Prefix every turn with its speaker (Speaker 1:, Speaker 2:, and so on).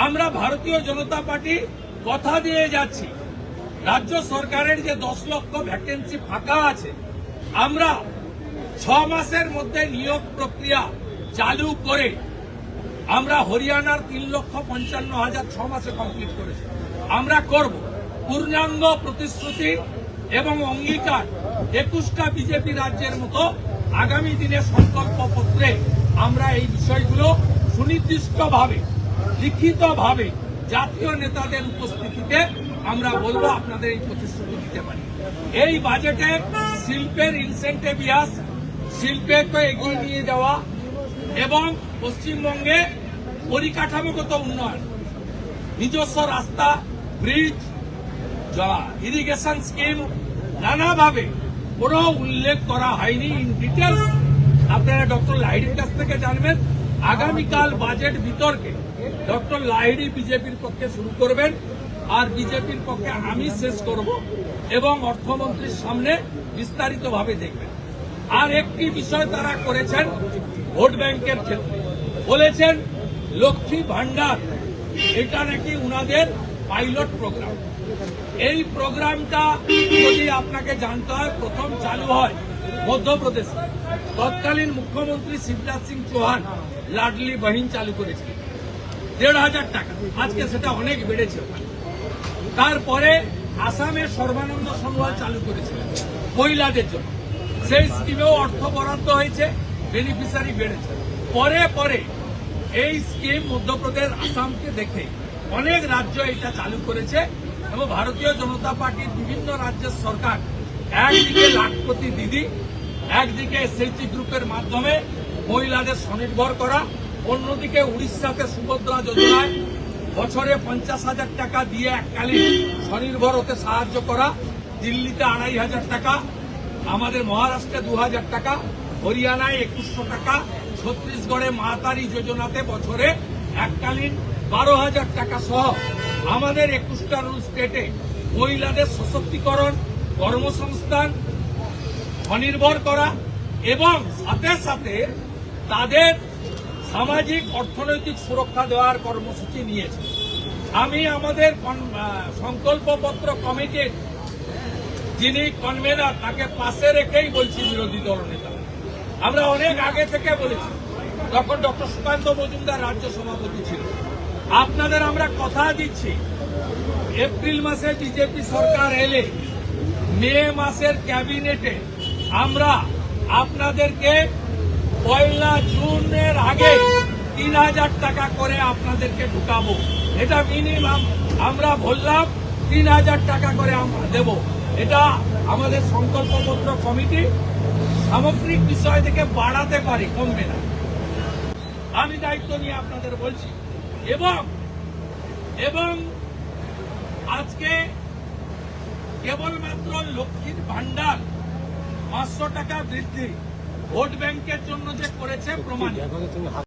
Speaker 1: আমরা ভারতীয় জনতা পার্টি কথা দিয়ে যাচ্ছি, রাজ্য সরকারের যে 10 লক্ষ ভ্যাকেন্সি ফাঁকা আছে, আমরা 6 মাসের মধ্যে নিয়োগ প্রক্রিয়া চালু করে আমরা হরিয়ানার 3,55,000 6 মাসে কমপ্লিট করেছি। আমরা করব পূর্ণাঙ্গ প্রতিশ্রুতি এবং অঙ্গীকার 21টা বিজেপি রাজ্যের মতো আগামী দিনে সংকল্পপত্রে আমরা এই বিষয়গুলো সুনির্দিষ্টভাবে লিখিতভাবে জাতীয় নেতাদের উপস্থিতিতে আমরা বলবো আপনাদের এই প্রতিশ্রুতি দিতে পারি। এই বাজেটে শিল্পের ইনসেন্টিভ ইয়াস, শিল্পকে এগিয়ে নিয়ে যাওয়া এবং পশ্চিমবঙ্গে পরিকাঠামোগত উন্নয়ন, নিজস্ব রাস্তা, ব্রিজ, ইরিগেশন স্কিম নানাভাবে কোনো উল্লেখ করা হয়নি। ইন ডিটেলস আপনারা ডক্টর লাহিড়ির কাছ থেকে জানবেন। আগামীকাল বাজেট বিতর্কে ডক্টর লাহিড়ি বিজেপির পক্ষে শুরু করবেন, আর বিজেপির পক্ষে আমি শেষ করব এবং অর্থমন্ত্রীর সামনে বিস্তারিতভাবে দেখবেন। আর একটি বিষয় তারা করেছেন ভোট ব্যাংকের ক্ষেত্রে, বলেছেন লক্ষ্মী ভান্ডার, এটা নাকি উনাদের পাইলট প্রোগ্রাম। এই প্রোগ্রামটা যদি আপনাকে জানতে হয়, প্রথম চালু হয় মধ্যপ্রদেশে। তৎকালীন মুখ্যমন্ত্রী শিবরাজ সিং চৌহান লাডলি বহিন চালু করেছিলেন 1,500 টাকা, আজকে সেটা অনেক বেড়েছে। তারপরে আসামে সর্বানন্দ সোনোয়াল চালু করেছিলেন মহিলাদের জন্য, সেই স্কিমেও অর্থ বরাদ্দ হয়েছে, বেনিফিশিয়ারি বেড়েছে। পরে পরে এই স্কিম মধ্যপ্রদেশ, আসামকে দেখে অনেক রাজ্য এটা চালু করেছে এবং ভারতীয় জনতা পার্টির বিভিন্ন রাজ্যের সরকার একদিকে লাখপতি দিদি, একদিকে এসএইচজি গ্রুপের মাধ্যমে মহিলাদের স্বনির্ভর করা, অন্যদিকে উড়িষ্যাতে সুভদ্রা যোজনায় বছরে 50,000 টাকা দিয়ে এককালীন স্বনির্ভর হতে সাহায্য করা, দিল্লিতে 2,500 টাকা, আমাদের মহারাষ্ট্রে 2,000 টাকা, হরিয়ানায় 2,100 টাকা, ছত্তিশগড়ে মাতারি যোজনাতে বছরে এককালীন 12,000 টাকা সহ আমাদের 21টা রুল স্টেটে মহিলাদের সশক্তিকরণ, কর্মসংস্থান, স্বনির্ভর করা এবং সাথে সাথে তাদের সামাজিক অর্থনৈতিক সুরক্ষা দেওয়ার কর্মসূচি নিয়েছে। আমি আমাদের সংকল্পপত্র কমিটির যিনি কনভেনার, তাকে পাশে রেখেই বলছি বিরোধী দলনেতা, আমরা অনেক আগে থেকে বলেছি, তখন ডক্টর সুকান্ত মজুমদার রাজ্য সভাপতি ছিল। আপনাদের আমরা কথা দিচ্ছি, এপ্রিল মাসে বিজেপি সরকার এলে মে মাসের ক্যাবিনেটে আমরা আপনাদেরকে 1 জুনের আগে 3,000 টাকা করে আপনাদেরকে ঢুকাবো। এটা মিনিমাম আমরা বললাম, 3,000 টাকা করে আমরা দেব। এটা আমাদের সংকল্পপত্র কমিটি সামগ্রিক বিষয় থেকে বাড়াতে পারে, কমবে না। আমি দায়িত্ব নিয়ে আপনাদের বলছি। এবং আজকে কেবলমাত্র লক্ষ্মীর ভান্ডার 500 টাকা বৃদ্ধি ভোট ব্যাংকের জন্য যে করেছে প্রমাণ।